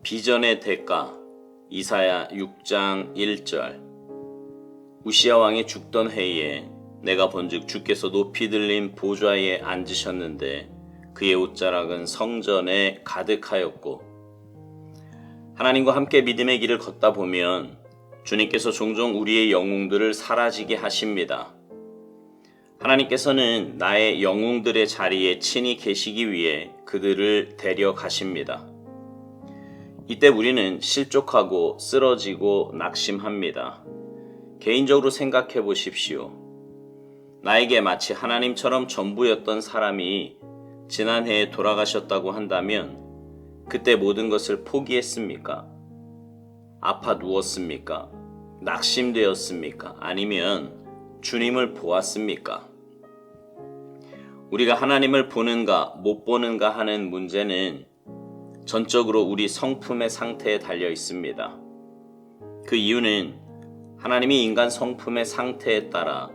비전의 대가 이사야 6장 1절. 우시야 왕이 죽던 해에 내가 본즉 주께서 높이 들린 보좌에 앉으셨는데 그의 옷자락은 성전에 가득하였고. 하나님과 함께 믿음의 길을 걷다 보면 주님께서 종종 우리의 영웅들을 사라지게 하십니다. 하나님께서는 나의 영웅들의 자리에 친히 계시기 위해 그들을 데려가십니다. 이때 우리는 실족하고 쓰러지고 낙심합니다. 개인적으로 생각해 보십시오. 나에게 마치 하나님처럼 전부였던 사람이 지난해에 돌아가셨다고 한다면 그때 모든 것을 포기했습니까? 아파 누웠습니까? 낙심되었습니까? 아니면 주님을 보았습니까? 우리가 하나님을 보는가 못 보는가 하는 문제는 전적으로 우리 성품의 상태에 달려 있습니다. 그 이유는 하나님이 인간 성품의 상태에 따라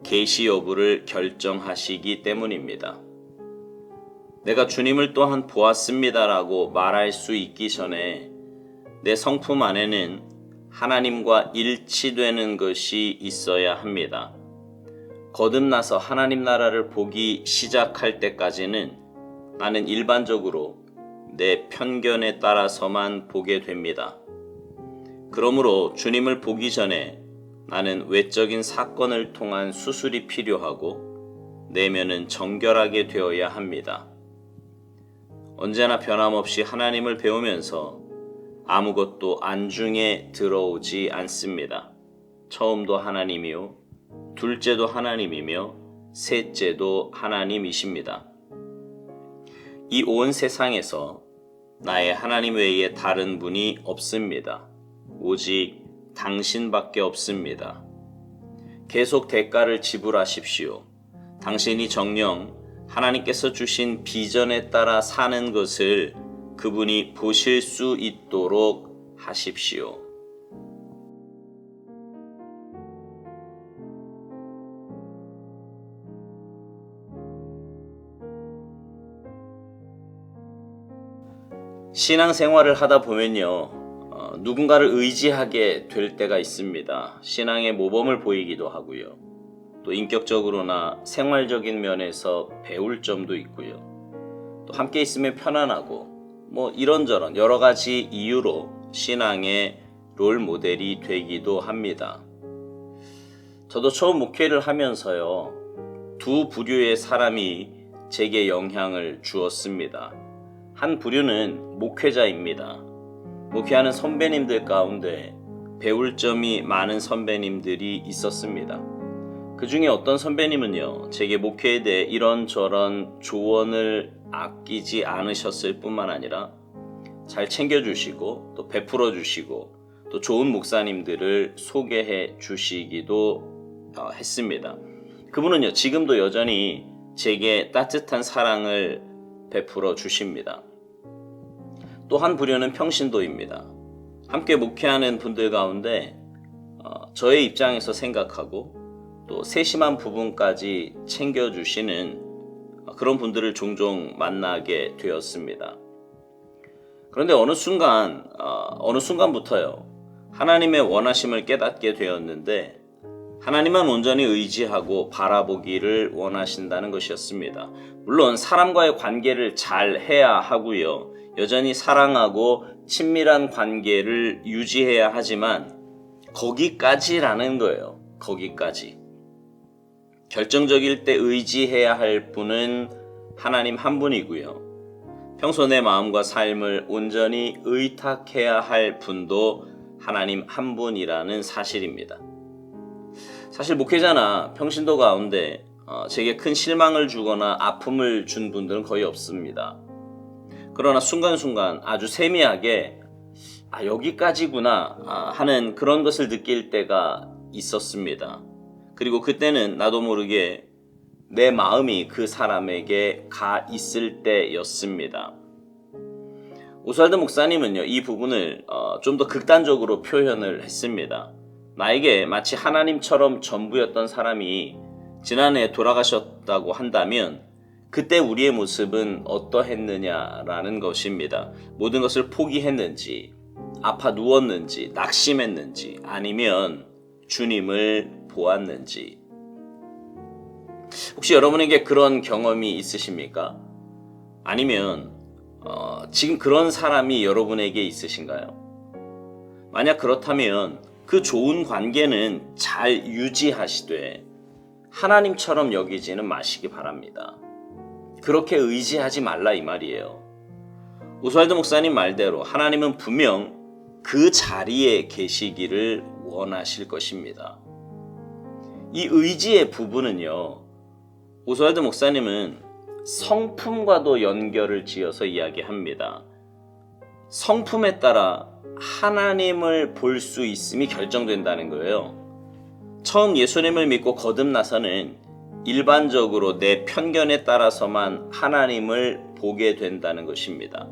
계시 여부를 결정하시기 때문입니다. 내가 주님을 또한 보았습니다라고 말할 수 있기 전에 내 성품 안에는 하나님과 일치되는 것이 있어야 합니다. 거듭나서 하나님 나라를 보기 시작할 때까지는 나는 일반적으로 내 편견에 따라서만 보게 됩니다. 그러므로 주님을 보기 전에 나는 외적인 사건을 통한 수술이 필요하고 내면은 정결하게 되어야 합니다. 언제나 변함없이 하나님을 배우면서 아무것도 안중에 들어오지 않습니다. 처음도 하나님이요, 둘째도 하나님이며 셋째도 하나님이십니다. 이 온 세상에서 나의 하나님 외에 다른 분이 없습니다. 오직 당신밖에 없습니다. 계속 대가를 지불하십시오. 당신이 정녕 하나님께서 주신 비전에 따라 사는 것을 그분이 보실 수 있도록 하십시오. 신앙생활을 하다 보면요, 누군가를 의지하게 될 때가 있습니다. 신앙의 모범을 보이기도 하고요. 또 인격적으로나 생활적인 면에서 배울 점도 있고요. 또 함께 있으면 편안하고 이런저런 여러 가지 이유로 신앙의 롤 모델이 되기도 합니다. 저도 처음 목회를 하면서요, 두 부류의 사람이 제게 영향을 주었습니다. 한 부류는 목회자입니다. 목회하는 선배님들 가운데 배울 점이 많은 선배님들이 있었습니다. 그 중에 어떤 선배님은요, 제게 목회에 대해 이런저런 조언을 아끼지 않으셨을 뿐만 아니라 잘 챙겨주시고 또 베풀어 주시고 또 좋은 목사님들을 소개해 주시기도 했습니다. 그분은요, 지금도 여전히 제게 따뜻한 사랑을 베풀어 주십니다. 또 한 부류는 평신도입니다. 함께 목회하는 분들 가운데 저의 입장에서 생각하고 또 세심한 부분까지 챙겨주시는 그런 분들을 종종 만나게 되었습니다. 그런데 어느 순간부터요, 하나님의 원하심을 깨닫게 되었는데 하나님만 온전히 의지하고 바라보기를 원하신다는 것이었습니다. 물론 사람과의 관계를 잘 해야 하고요, 여전히 사랑하고 친밀한 관계를 유지해야 하지만 거기까지라는 거예요. 거기까지. 결정적일 때 의지해야 할 분은 하나님 한 분이고요. 평소 내 마음과 삶을 온전히 의탁해야 할 분도 하나님 한 분이라는 사실입니다. 사실 목회자나 평신도 가운데 제게 큰 실망을 주거나 아픔을 준 분들은 거의 없습니다. 그러나 순간순간 아주 세미하게 여기까지구나 하는 그런 것을 느낄 때가 있었습니다. 그리고 그때는 나도 모르게 내 마음이 그 사람에게 가 있을 때였습니다. 오스왈드 목사님은요, 이 부분을 좀 더 극단적으로 표현을 했습니다. 나에게 마치 하나님처럼 전부였던 사람이 지난해 돌아가셨다고 한다면 그때 우리의 모습은 어떠했느냐라는 것입니다. 모든 것을 포기했는지, 아파 누웠는지, 낙심했는지, 아니면 주님을 보았는지. 혹시 여러분에게 그런 경험이 있으십니까? 아니면 지금 그런 사람이 여러분에게 있으신가요? 만약 그렇다면 그 좋은 관계는 잘 유지하시되 하나님처럼 여기지는 마시기 바랍니다. 그렇게 의지하지 말라 이 말이에요. 오스왈드 목사님 말대로 하나님은 분명 그 자리에 계시기를 원하실 것입니다. 이 의지의 부분은요, 오스왈드 목사님은 성품과도 연결을 지어서 이야기합니다. 성품에 따라 하나님을 볼 수 있음이 결정된다는 거예요. 처음 예수님을 믿고 거듭나서는 일반적으로 내 편견에 따라서만 하나님을 보게 된다는 것입니다.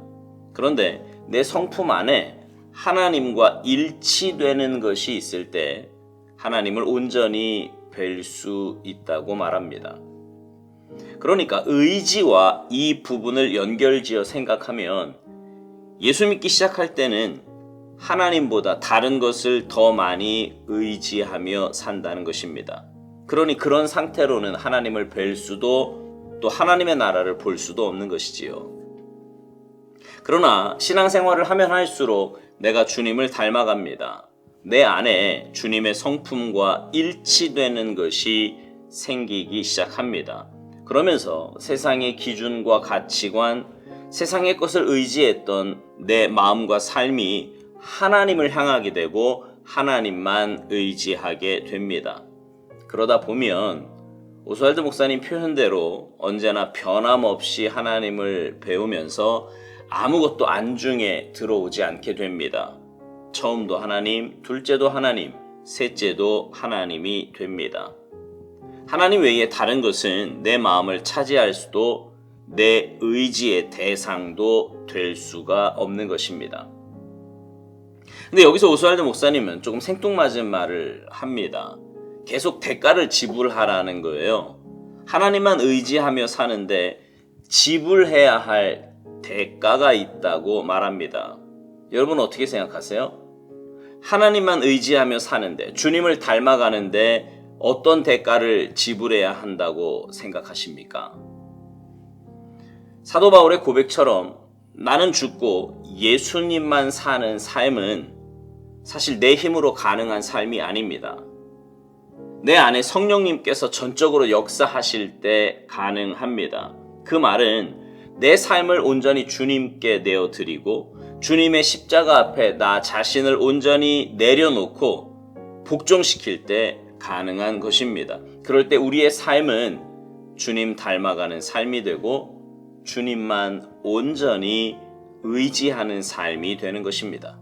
그런데 내 성품 안에 하나님과 일치되는 것이 있을 때 하나님을 온전히 뵐 수 있다고 말합니다. 그러니까 의지와 이 부분을 연결지어 생각하면 예수 믿기 시작할 때는 하나님보다 다른 것을 더 많이 의지하며 산다는 것입니다. 그러니 그런 상태로는 하나님을 뵐 수도 또 하나님의 나라를 볼 수도 없는 것이지요. 그러나 신앙생활을 하면 할수록 내가 주님을 닮아갑니다. 내 안에 주님의 성품과 일치되는 것이 생기기 시작합니다. 그러면서 세상의 기준과 가치관, 세상의 것을 의지했던 내 마음과 삶이 하나님을 향하게 되고 하나님만 의지하게 됩니다. 그러다 보면 오스왈드 목사님 표현대로 언제나 변함없이 하나님을 배우면서 아무것도 안중에 들어오지 않게 됩니다. 처음도 하나님, 둘째도 하나님, 셋째도 하나님이 됩니다. 하나님 외에 다른 것은 내 마음을 차지할 수도 내 의지의 대상도 될 수가 없는 것입니다. 근데 여기서 오스왈드 목사님은 조금 생뚱맞은 말을 합니다. 계속 대가를 지불하라는 거예요. 하나님만 의지하며 사는데 지불해야 할 대가가 있다고 말합니다. 여러분 어떻게 생각하세요? 하나님만 의지하며 사는데, 주님을 닮아가는데 어떤 대가를 지불해야 한다고 생각하십니까? 사도 바울의 고백처럼 나는 죽고 예수님만 사는 삶은 사실 내 힘으로 가능한 삶이 아닙니다. 내 안에 성령님께서 전적으로 역사하실 때 가능합니다. 그 말은 내 삶을 온전히 주님께 내어드리고 주님의 십자가 앞에 나 자신을 온전히 내려놓고 복종시킬 때 가능한 것입니다. 그럴 때 우리의 삶은 주님 닮아가는 삶이 되고 주님만 온전히 의지하는 삶이 되는 것입니다.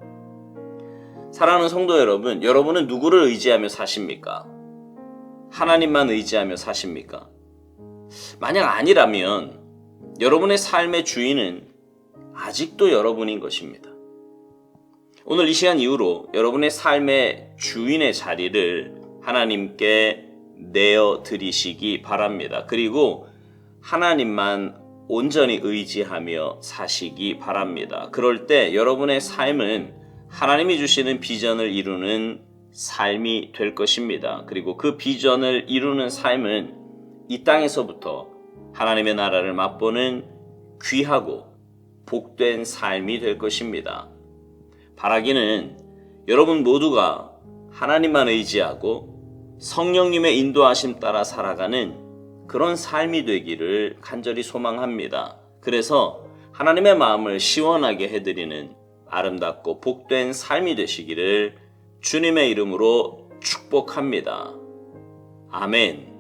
사랑하는 성도 여러분, 여러분은 누구를 의지하며 사십니까? 하나님만 의지하며 사십니까? 만약 아니라면 여러분의 삶의 주인은 아직도 여러분인 것입니다. 오늘 이 시간 이후로 여러분의 삶의 주인의 자리를 하나님께 내어드리시기 바랍니다. 그리고 하나님만 온전히 의지하며 사시기 바랍니다. 그럴 때 여러분의 삶은 하나님이 주시는 비전을 이루는 삶이 될 것입니다. 그리고 그 비전을 이루는 삶은 이 땅에서부터 하나님의 나라를 맛보는 귀하고 복된 삶이 될 것입니다. 바라기는 여러분 모두가 하나님만 의지하고 성령님의 인도하심 따라 살아가는 그런 삶이 되기를 간절히 소망합니다. 그래서 하나님의 마음을 시원하게 해드리는 아름답고 복된 삶이 되시기를 주님의 이름으로 축복합니다. 아멘.